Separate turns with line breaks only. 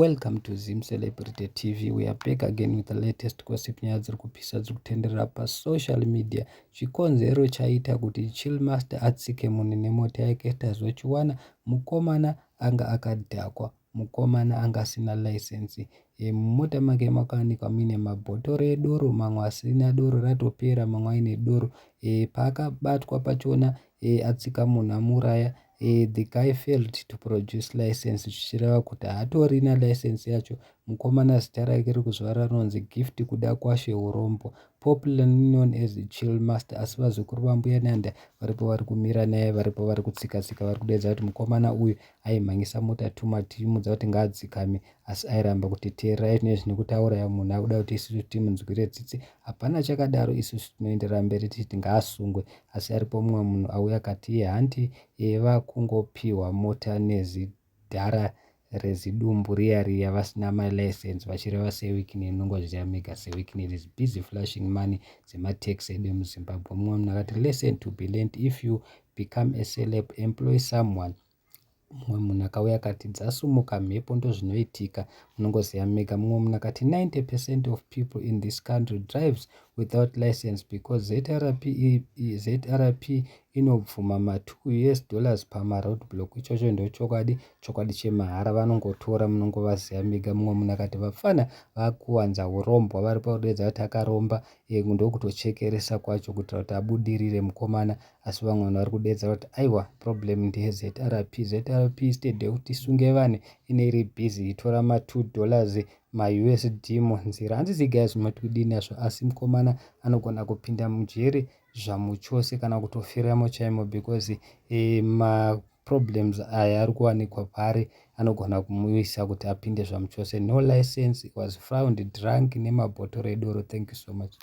Welcome to Zim Celebrity TV. We are back again with the latest gossip nyaya dziri kupisa dziri kutenderera pasocial media. Chikonzero chaita kuti Chillmaster atsike munhu nemota yake tazochiwana mukomana anga akadhakwa, mukomana anga asina license. Mumota make makawanikwa mine mabhotoro edoro, mamwe asina doro ratopera, mamwe aine doro. Paakabatwa pachona atsika munhu amuraya. The guy failed to produce license, zvichireva kuti haatorina license yacho. Mukomana zita rake rikuzova ranonzi Gift kuda kwashe urombo, popularly known as Chillmaster. Asi vazukuru vambuya Nanda varipo vari kumira naye, varipo vari kutsika-tsika, vari kudedza kuti mukomana uyu aimhanyisa mota too much, tichimudza kuti ngaadzikame, asi airamba kuti teererai nezvine kutaura munhu akuda kuti isusu timunzwire tsitsi. Hapana chakadaro, isusu tinoenderera mberi tichiti ngaasungwe. Asi aripo mumwe munhu auya akati iye hanti vakungopiwa mota nezidhara rezidumbu riya vasina malicense, vachireva seweekend. Inongozviziva mega seweekend is busy flashing money dzematax edu emuZimbabwe. Mumwe munhu akati listen to be learned, if you become a celeb employ someone. Mumwe munhu akauya akati dzasumuka mhepo ndozvinoitika, munongoziva mega. Mumwe munhu akati 90% of people in this country drives without license because ZRP inobvuma $2 pamaroadblock. Ichocho ndochokwadi, chokwadi chemahara, vanongotora, munongovaziva mega. Mumwe munhu akati vafana vakuwanza urombo, vari pakudedza kuti akaromba ndokutochekeresa kwacho kuitira kuti abudirire mukomana. Asi vamwe vanhu vari kudedza kuti aiwa, problem ndeye ZRP instead kuti isunge vanhu ine iri busy itora $2 maUSD munzira. Handisi guys mati kudini nazvo, asi mukomana anogona kupinda mujeri zvamuchose kana kutofiramo chaimo because maproblems aya ari kuwanikwa paari anogona kumuisa kuti apinde zvamuchose. No license, was found drunk nemabhotoro edoro. Thank you so much.